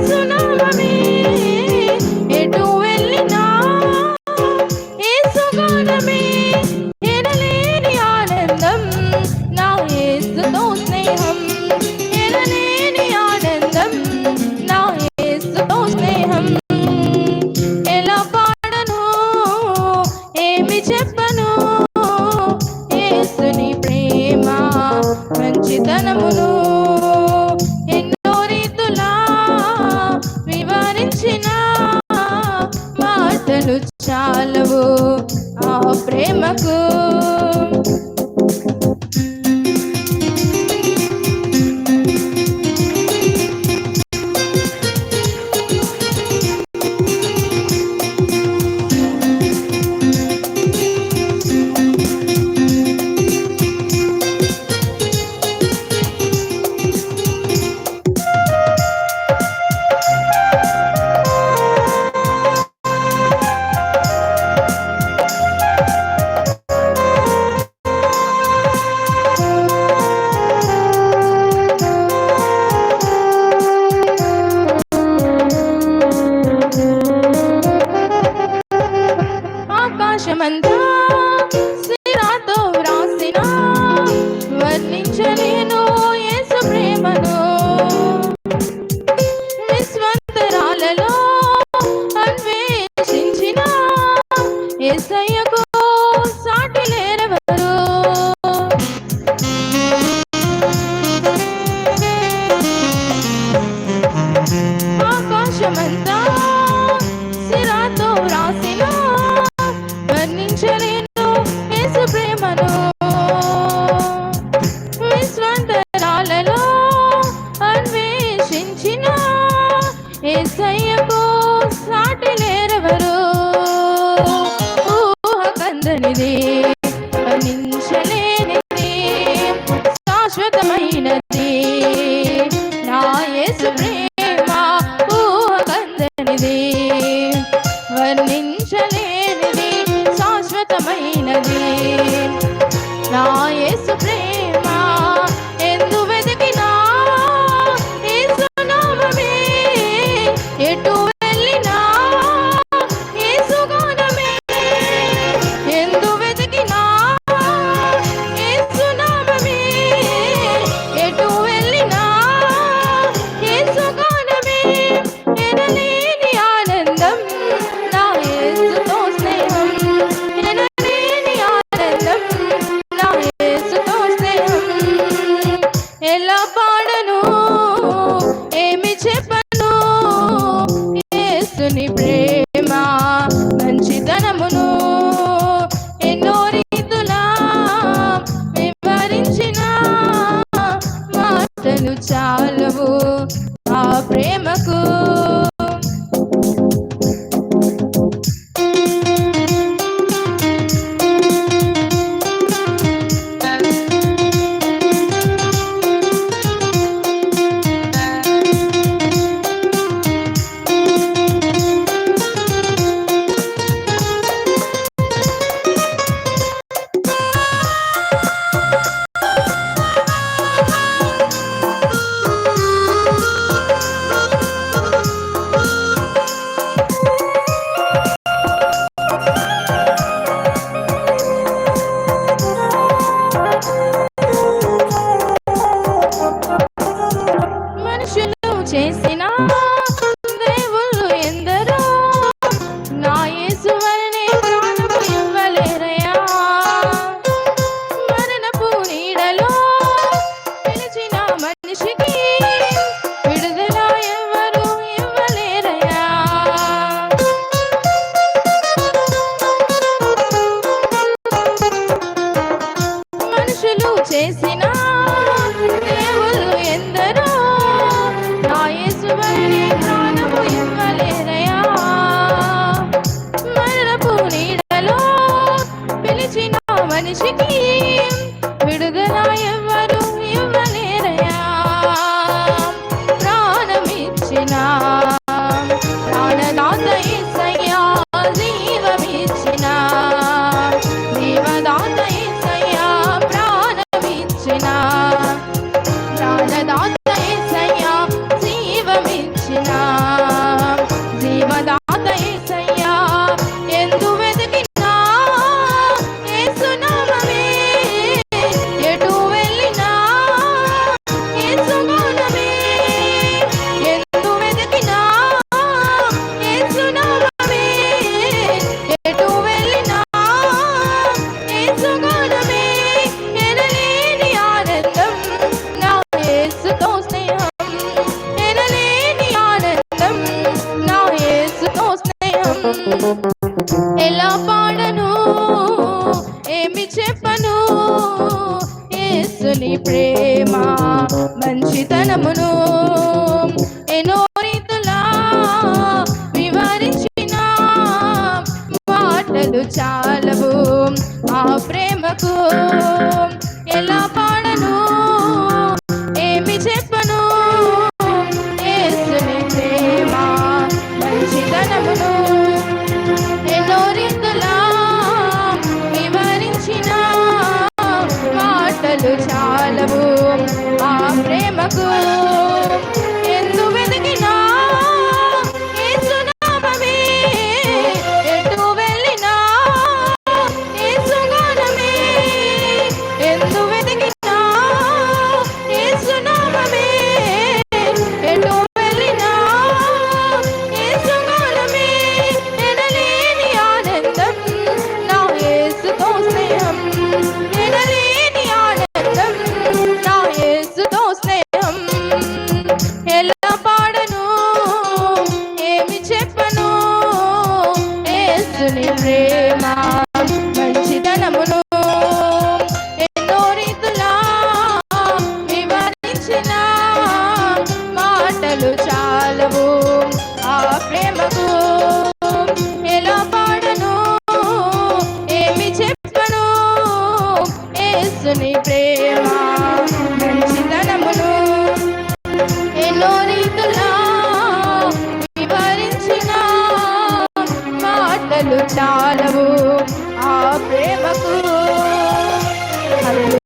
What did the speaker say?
యేసునామమే ఎటు వెళ్ళినా యేసుగానమే ఎనలేని ఆనందం నా యేసుతో స్నేహం ఎనలేని ఆనందం నా యేసుతో స్నేహం ఎలా పాడను ఏమి చెప్పను యేసుని ప్రేమ మంచితనమును ఎన్నో రీతులా వివరించిన మాటలు చాలవు ఆ ప్రేమకు ఆకాశమంతా సిరాతో వ్రాసిన వర్ణించలేను యేసు ప్రేమను విశ్వంతరాలలో అన్వేషించిన యేసయ్యకు సాటి లేరెవరు ఆకాశమంతా సిరాతో వ్రాసిన వర్ణించలేను యేసు ప్రేమను విశ్వంతరాలలో అన్వేషించిన యేసయ్యకు సాటి లేరెవరు ఊహకందనిది వర్ణించలేనిది శాశ్వతమైనది నా యేసు ప్రేమ ఊహకందనిది వర్ణించలేనిది శాశ్వతమైనది నా యేసు ప్రేమ ఎందు వెతికినా యేసునామమే ఎటు వెళ్ళినా యేసుగానమే ఎందు వెతికినా యేసునామమే ఎటు వెళ్ళినా యేసుగానమే ఎనలేని ఆనందం నా యేసుతో స్నేహం ఎనలేని ఆనందం నా యేసుతో స్నేహం ఎలా పాడను ఏమి చెప్పను యేసుని ప్రేమ మంచితనమును ఎన్నో రీతులా వివరించిన మాటలు చాలవు ఆ ప్రేమకు మనుషులు చేసిన దేవుళ్ళు ఎందరో నా యేసు వలనే ప్రాణము ఇవ్వలేరయ్యా మరణపు నీడలో పిలిచిన మనిషికి విడుదల ఎవరు ఇవ్వలేరయ్యా మనుషులు చేసిన దేవుళ్ళు ఎందరో నా యేసు ఎన్నో రీతులా వివరించిన మాటలు చాలవు ఆ ప్రేమకు. ఎలా పాడను, ఏమి చెప్పను, యేసుని ప్రేమ మంచితనమును. ఎన్నో రీతులా వివరించిన మాటలు చాలవు ఆ ప్రేమకు. ఎందు వెతికినా యేసు నామమే, ఎటు వెళ్ళినా యేసు గానమే. ఎందు వెతికినా యేసు నామమే, ఎటు వెళ్ళినా యేసు గానమే. ఎనలేని ఆనందం నా యేసుతో స్నేహం, ఎనలేని ఆనందం నా యేసుతో స్నేహం. ఎలా పాడను, ఏమి చెప్పను, యేసుని ప్రేమ మంచితనమును. ఎన్నో రీతులా వివరించిన మాటలు చాలవు ఆ ప్రేమకు. ఎలా పాడను, ఏమి చెప్పను, యేసుని ప్రేమ మంచితనమును. ఎన్నో రీతులా వివరించిన మాటలు చాలవు ఆ ప్రేమకు. హల్లెలూయా.